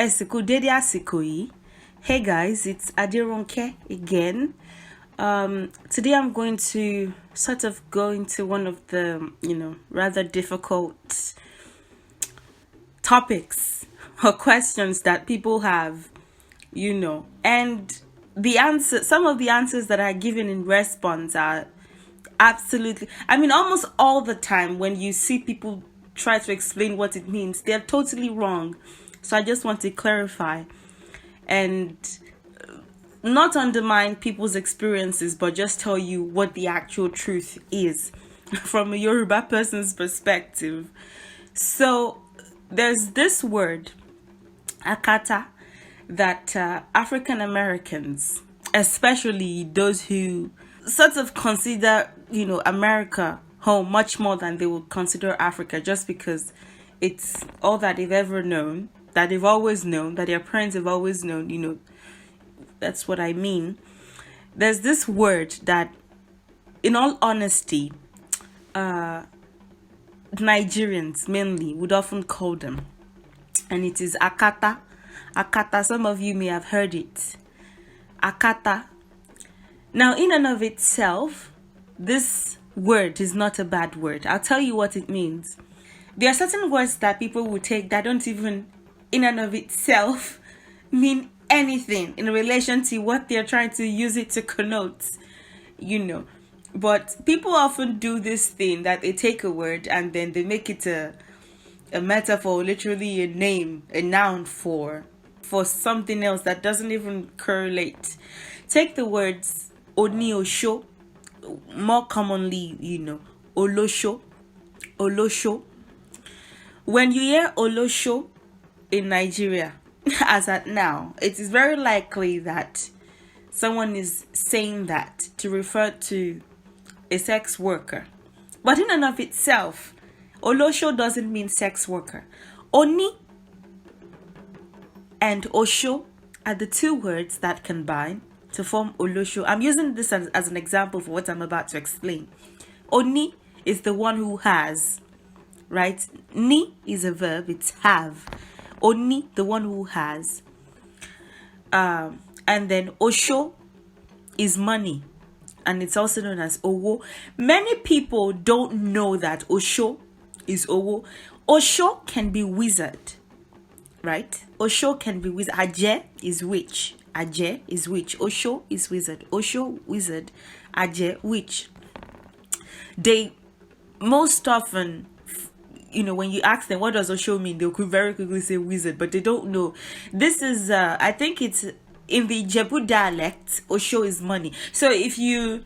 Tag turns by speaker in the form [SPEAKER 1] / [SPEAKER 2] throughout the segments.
[SPEAKER 1] Esiku Dede Asikoi. Hey guys, it's Adironke again. Today I'm going to sort of go into one of the, rather difficult topics or questions that people have, and some of the answers that are given in response are absolutely, almost all the time when you see people try to explain what it means, they're totally wrong. So I just want to clarify and not undermine people's experiences, but just tell you what the actual truth is from a Yoruba person's perspective. So there's this word, Akata, that African Americans, especially those who sort of consider, America home much more than they would consider Africa, just because it's all that they've ever known, that they've always known, that their parents have always known, that's what I mean. There's this word that, in all honesty, Nigerians mainly would often call them, and it is Akata. Akata, some of you may have heard it. Akata. Now, in and of itself, this word is not a bad word. I'll tell you what it means. There are certain words that people will take that don't even, in and of itself, mean anything in relation to what they're trying to use it to connote, But people often do this thing that they take a word and then they make it a metaphor, literally a name, a noun for something else that doesn't even correlate. Take the words Oni Osho, more commonly, Olosho. Olosho. When you hear Olosho in Nigeria, as at now, it is very likely that someone is saying that to refer to a sex worker. But in and of itself, Olosho doesn't mean sex worker. Oni and Osho are the two words that combine to form Olosho. I'm using this as an example for what I'm about to explain. Oni is the one who has, right? Ni is a verb, it's have. Oni, the one who has. And then Osho is money, and it's also known as Owo. Many people don't know that Osho is Owo. Osho can be wizard, right? Osho can be wizard. Aje is witch. Aje is witch. Osho is wizard. Osho, wizard. Aje, witch. They most often, when you ask them what does Osho mean, they could very quickly say wizard, but they don't know. This is, I think it's in the Ijebu dialect, Osho is money. So if you,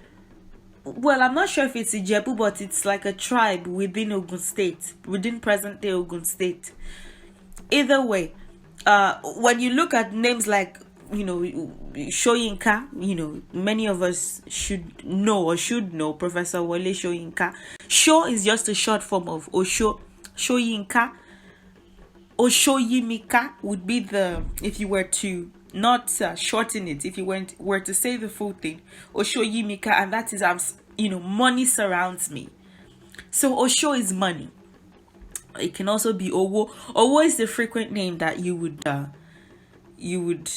[SPEAKER 1] I'm not sure if it's Ijebu, but it's like a tribe within Ogun State, within present-day Ogun State. Either way, when you look at names like, Shoyinka, many of us should know Professor Wole Shoyinka. Sho is just a short form of Osho. Shoyinka. Oshoyimika would be if you were to not shorten it, if you were to say the full thing, Oshoyimika, and that is, money surrounds me. So Osho is money. It can also be Owo. Owo is the frequent name that you would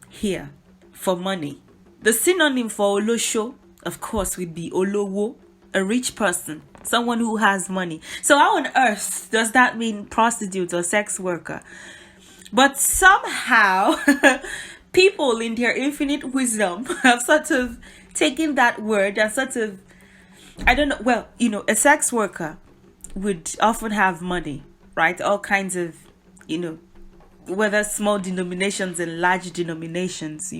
[SPEAKER 1] hear for money. The synonym for Olosho, of course, would be Olowo, a rich person, someone who has money. So how on earth does that mean prostitute or sex worker? But somehow, people in their infinite wisdom have sort of taken that word and sort of, I don't know, a sex worker would often have money, right? All kinds of, whether small denominations and large denominations,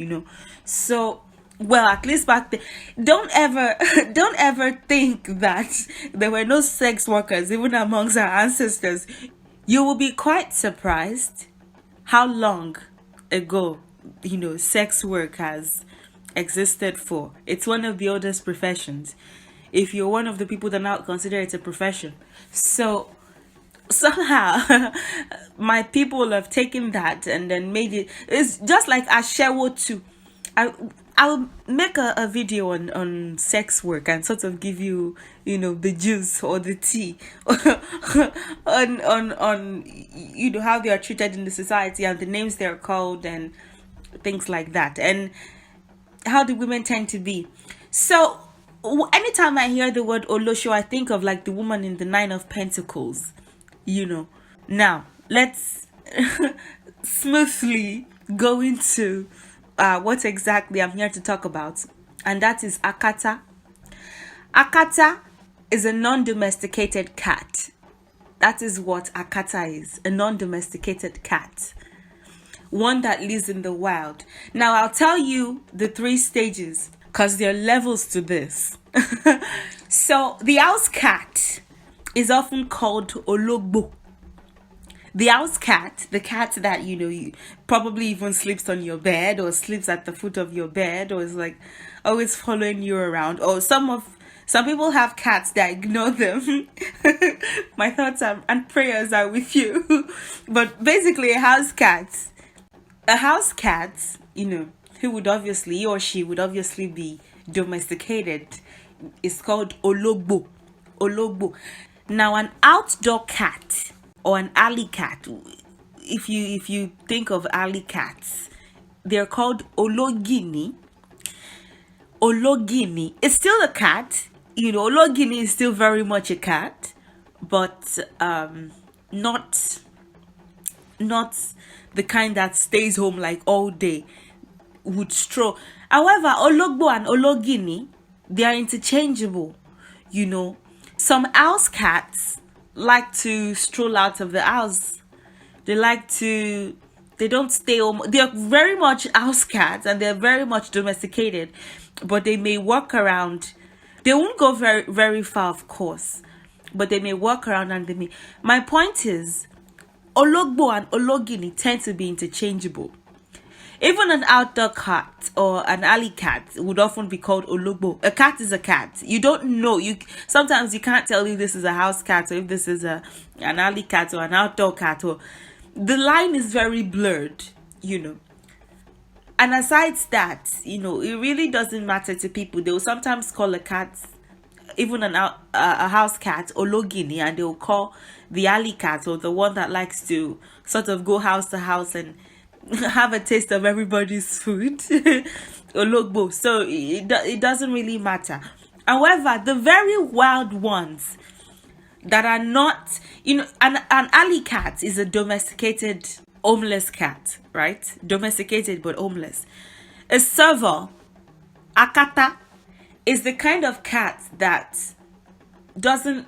[SPEAKER 1] So, at least back then, don't ever think that there were no sex workers even amongst our ancestors. You will be quite surprised how long ago, sex work has existed for. It's one of the oldest professions. If you're one of the people that now consider it a profession. So somehow my people have taken that and then made it. It's just like Ashewo too. I'll make a video on sex work and sort of give you, the juice or the tea on how they are treated in the society and the names they're called and things like that, and how the women tend to be. So anytime I hear the word Olosho, I think of like the woman in the Nine of Pentacles. Now let's smoothly go into what exactly I'm here to talk about, and that is Akata. Akata is a non-domesticated cat. That is what Akata is, a non-domesticated cat. One that lives in the wild. Now, I'll tell you the 3 stages, because there are levels to this. So, the house cat is often called Ologbo. The house cat, the cat that, you probably even sleeps on your bed or sleeps at the foot of your bed or is like always following you around. Or some people have cats that ignore them. My thoughts and prayers are with you. But basically a house cat, he or she would obviously be domesticated, is called Ologbo. Ologbo. Now an outdoor cat, or an alley cat, if you think of alley cats, they're called Ologini. Ologini. It's still a cat. Ologini is still very much a cat, but not the kind that stays home like all day, would stroll. However, Ologbo and Ologini, they are interchangeable. Some house cats like to stroll out of the house. They don't stay home. They're very much house cats and they're very much domesticated, but they may walk around. They won't go very, very far, of course, but they may walk around and my point is, Ologbo and Ologini tend to be interchangeable. Even an outdoor cat or an alley cat would often be called Ologbo. A cat is a cat. You don't know. Sometimes you can't tell if this is a house cat or if this is an alley cat or an outdoor cat. Or the line is very blurred, And aside that, it really doesn't matter to people. They will sometimes call a cat, even a house cat, Ologini, and they will call the alley cat, or the one that likes to sort of go house to house and have a taste of everybody's food, Ologbo. So it doesn't really matter. However, the very wild ones that are not, an alley cat is a domesticated homeless cat, right? Domesticated but homeless. A serval, Akata, is the kind of cat that doesn't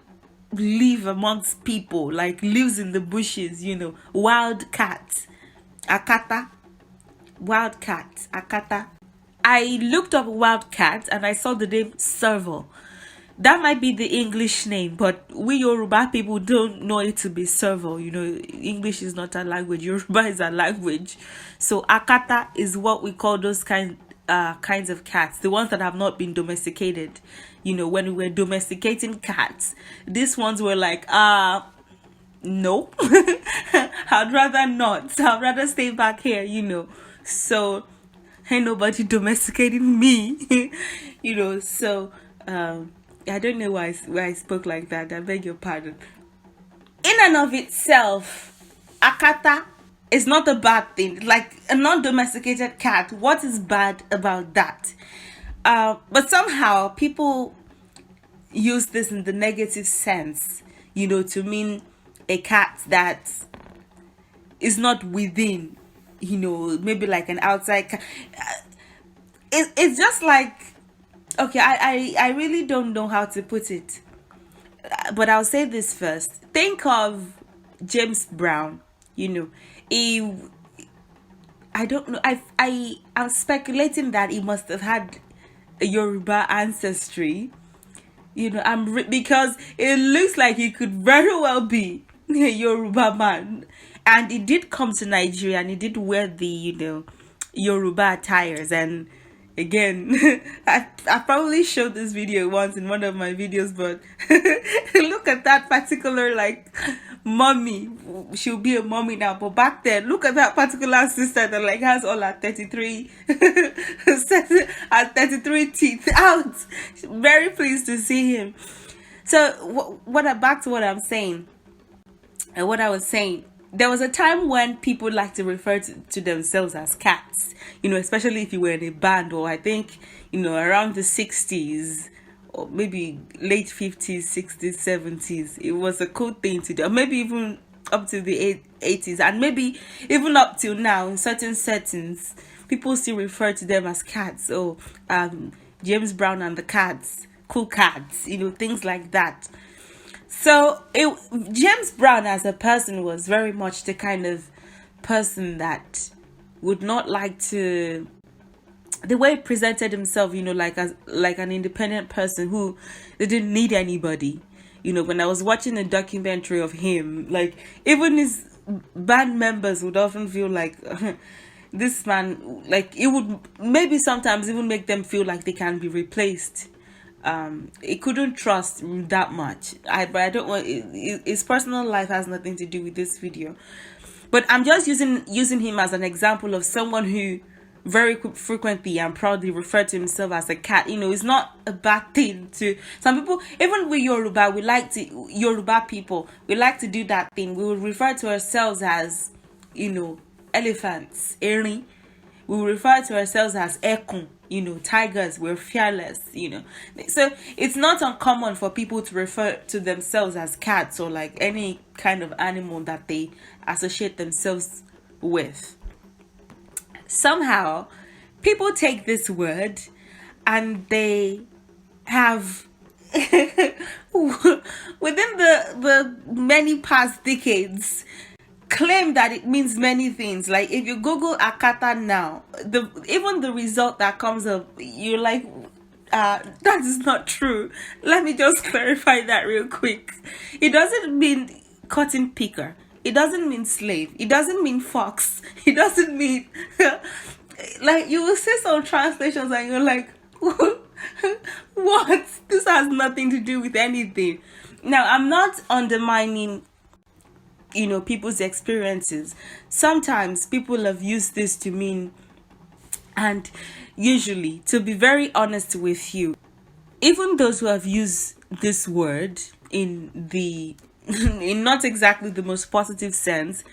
[SPEAKER 1] live amongst people, like lives in the bushes, wild cat. Akata, wild cat, Akata. I looked up wild cat and I saw the name serval. That might be the English name, but we Yoruba people don't know it to be serval. English is not a language. Yoruba is a language. So Akata is what we call those kinds of cats, the ones that have not been domesticated. When we were domesticating cats, these ones were like, no, I'd rather not. I'd rather stay back here, So, ain't nobody domesticating me, So, I don't know why I spoke like that. I beg your pardon. In and of itself, Akata is not a bad thing. Like a non-domesticated cat, what is bad about that? But somehow people use this in the negative sense, to mean a cat that is not within, maybe like an outside cat. It's just like, okay, I really don't know how to put it, but I'll say this first. Think of James Brown. I don't know. I'm speculating that he must have had a Yoruba ancestry. Because it looks like he could very well be a Yoruba man, and he did come to Nigeria and he did wear the Yoruba attires. And again, I probably showed this video once in one of my videos, but look at that particular mommy. She'll be a mommy now, but back then, look at that particular sister that like has all her 33 her 33 teeth out. Very pleased to see him. So back to what I'm saying, and what I was saying, there was a time when people like to refer to themselves as cats, especially if you were in a band, or I think, around the 60s, or maybe late 50s, 60s, 70s. It was a cool thing to do, or maybe even up to the 80s, and maybe even up till now in certain settings, people still refer to them as cats. Oh, James Brown and the Cats, cool cats, things like that. So James Brown as a person was very much the kind of person that would not like to, the way he presented himself, like an independent person who didn't need anybody. When I was watching a documentary of him, like even his band members would often feel like this man, like it would maybe sometimes even make them feel like they can be replaced. He couldn't trust that much. But I don't want, his personal life has nothing to do with this video. But I'm just using him as an example of someone who very frequently and proudly referred to himself as a cat. It's not a bad thing to some people. Even with Yoruba, Yoruba people, we like to do that thing. We will refer to ourselves as, elephants, erin. We will refer to ourselves as ekun, tigers. We're fearless, So it's not uncommon for people to refer to themselves as cats or like any kind of animal that they associate themselves with. Somehow, people take this word and they have within the many past decades claim that it means many things. Like if you Google Akata now, even the result that comes up, you're like, that is not true. Let me just clarify that real quick. It doesn't mean cotton picker. It doesn't mean slave. It doesn't mean fox. It doesn't mean like you will see some translations and you're like, what? This has nothing to do with anything. Now, I'm not undermining people's experiences. Sometimes people have used this to mean, and usually, to be very honest with you, even those who have used this word in not exactly the most positive sense,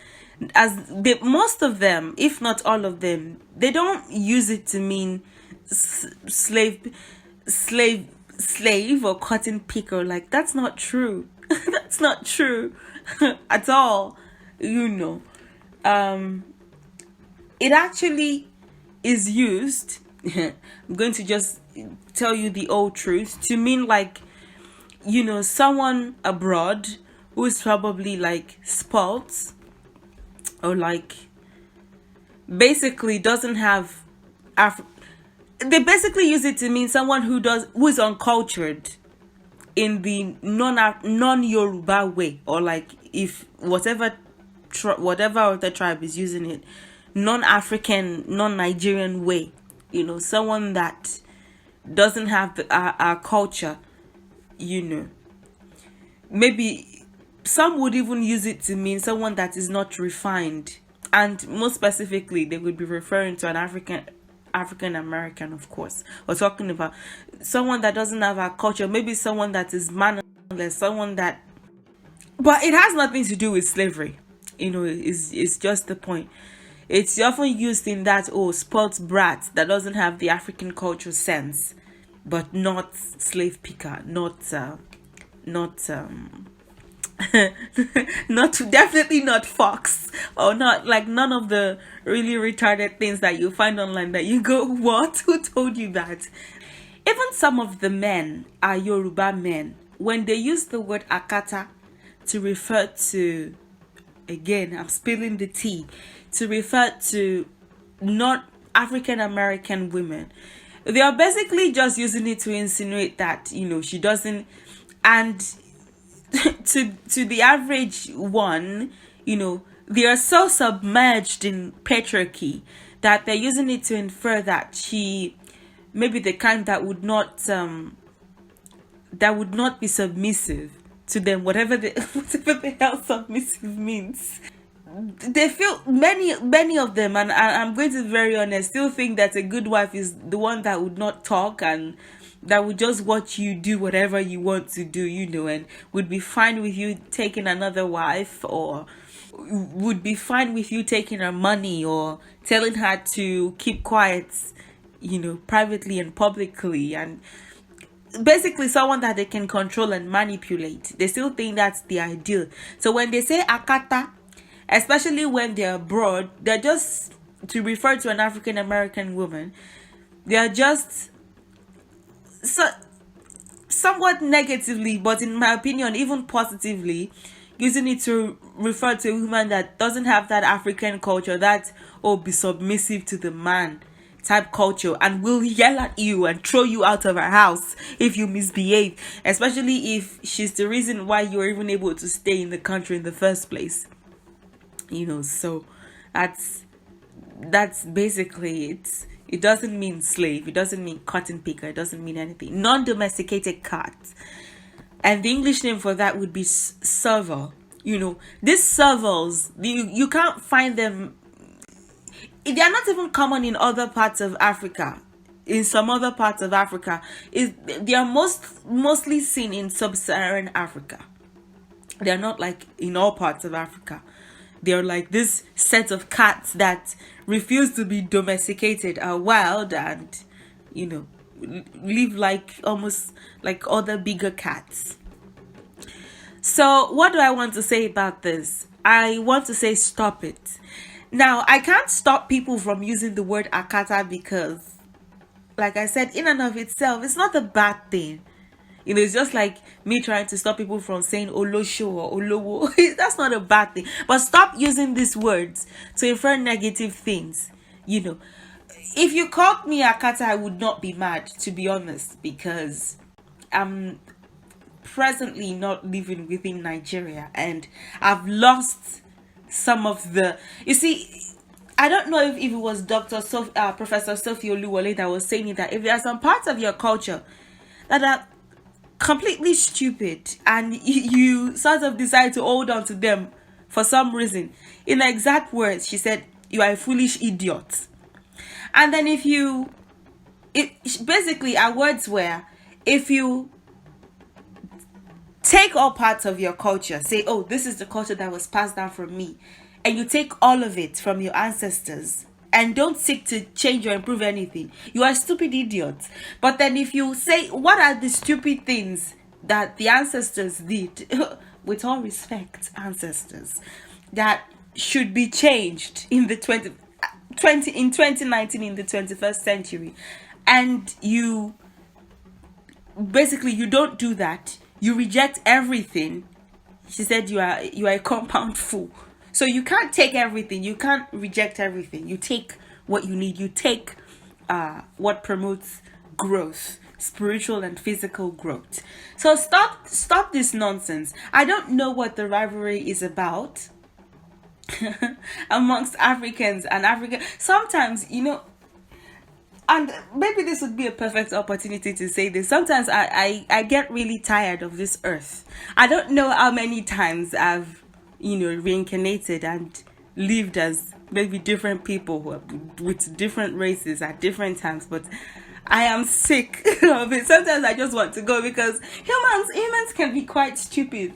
[SPEAKER 1] most of them, if not all of them, they don't use it to mean slave or cotton picker. Like that's not true. That's not true at all. It actually is used. I'm going to just tell you the old truth, to mean like, someone abroad who is probably like spoilt, or like basically doesn't have they basically use it to mean someone who is uncultured in the non-Yoruba way, or like if whatever other tribe is using it, non-African, non-Nigerian way, someone that doesn't have our culture, maybe some would even use it to mean someone that is not refined, and most specifically they would be referring to an African American, of course, or talking about someone that doesn't have our culture, maybe someone that is mannerless, someone that, but it has nothing to do with slavery. It's just the point. It's often used in that, spoilt brat that doesn't have the African culture sense, but not slave picker, not definitely not fox, or not like none of the really retarded things that you find online that you go, what? Who told you that? Even some of the men are Yoruba men. When they use the word Akata to refer to, again, I'm spilling the tea, to refer to not African American women, they are basically just using it to insinuate that, she doesn't, and to the average one, they are so submerged in patriarchy that they're using it to infer that she maybe the kind that would not be submissive, to them, whatever the whatever the hell submissive means. They feel, many of them, and I'm going to be very honest, still think that a good wife is the one that would not talk and that would just watch you do whatever you want to do, and would be fine with you taking another wife, or would be fine with you taking her money, or telling her to keep quiet, privately and publicly, and basically someone that they can control and manipulate. They still think that's the ideal. So when they say Akata, especially when they're abroad, they're just, to refer to an African American woman, they're just somewhat negatively, but in my opinion, even positively, using it to refer to a woman that doesn't have that African culture, that, oh, be submissive to the man type culture, and will yell at you and throw you out of her house if you misbehave, especially if she's the reason why you're even able to stay in the country in the first place. So that's basically it. It doesn't mean slave, it doesn't mean cotton picker, it doesn't mean anything. Non-domesticated cat, and the English name for that would be serval. These servals, you can't find them. They are not even common in other parts of Africa. In some other parts of Africa, they are mostly seen in sub-Saharan Africa. They are not like in all parts of Africa. They are like this set of cats that refuse to be domesticated, are wild, and live like almost like other bigger cats. So what do I want to say about this? I want to say stop it. Now, I can't stop people from using the word Akata because, like I said, in and of itself, it's not a bad thing. It's just like me trying to stop people from saying Olosho or Olowo. That's not a bad thing. But stop using these words to infer negative things. If you called me Akata, I would not be mad, to be honest, because I'm presently not living within Nigeria, and I've lost some of the, you see, I don't know if it was Professor Sophie Oluwole that was saying that if there are some parts of your culture that are completely stupid and you sort of decide to hold on to them for some reason, in the exact words she said, you are a foolish idiot. And then basically our words were, if you take all parts of your culture, say, oh, this is the culture that was passed down from me, and you take all of it from your ancestors and don't seek to change or improve anything, you are a stupid idiot. But then if you say, what are the stupid things that the ancestors did, with all respect, ancestors, that should be changed in the 2019, in the 21st century, and you don't do that, you reject everything, she said, you are a compound fool. So you can't take everything, you can't reject everything. You take what you need, you take what promotes growth, spiritual and physical growth. So stop this nonsense. I don't know what the rivalry is about amongst Africans and Africa. Sometimes, and maybe this would be a perfect opportunity to say this. Sometimes I get really tired of this earth. I don't know how many times I've reincarnated and lived as maybe different people with different races at different times, but I am sick of it. Sometimes I just want to go, because humans can be quite stupid.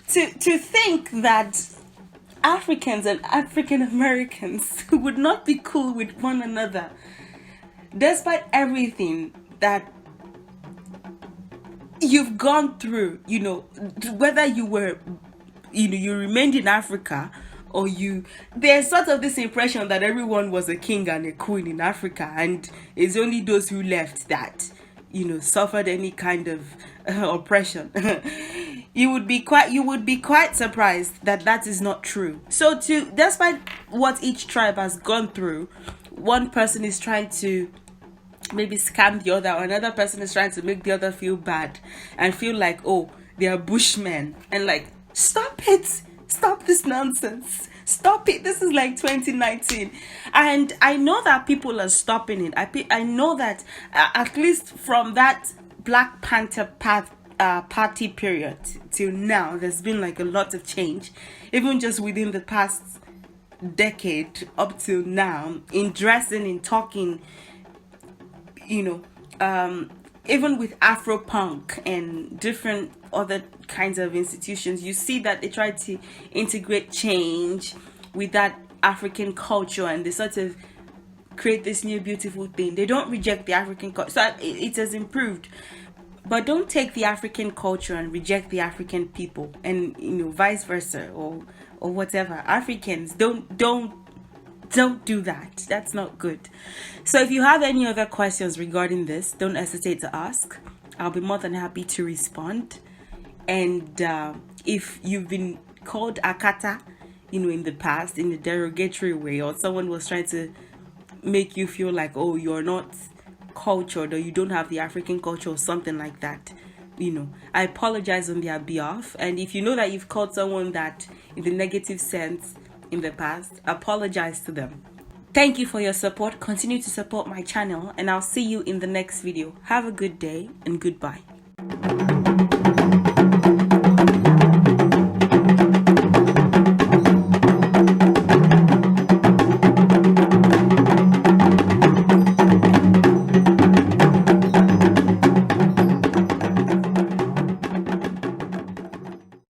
[SPEAKER 1] To think that Africans and African Americans would not be cool with one another, despite everything that you've gone through, whether you were, you remained in Africa, or there's sort of this impression that everyone was a king and a queen in Africa, and it's only those who left that, suffered any kind of oppression. You would be quite surprised that is not true. So despite what each tribe has gone through, one person is trying to maybe scam the other, or another person is trying to make the other feel bad and feel like, oh, they are bushmen, and like, stop it, stop this nonsense, stop it. This is like 2019, and I know that people are stopping it. I know that at least from that Black Panther party period till now, there's been like a lot of change, even just within the past decade up till now, in dressing, in talking, even with Afro-punk and different other kinds of institutions, you see that they try to integrate change with that African culture, and they sort of create this new beautiful thing. They don't reject the African culture, so it has improved. But don't take the African culture and reject the African people, and vice versa, or whatever. Africans don't do that. That's not good. So if you have any other questions regarding this, don't hesitate to ask. I'll be more than happy to respond. And if you've been called Akata, in the past, in a derogatory way, or someone was trying to make you feel like, oh, you're not cultured, or you don't have the African culture, or something like that, I apologize on their behalf. And if you know that you've called someone that in the negative sense in the past, apologize to them. Thank you for your support. Continue to support my channel, and I'll see you in the next video. Have a good day and goodbye.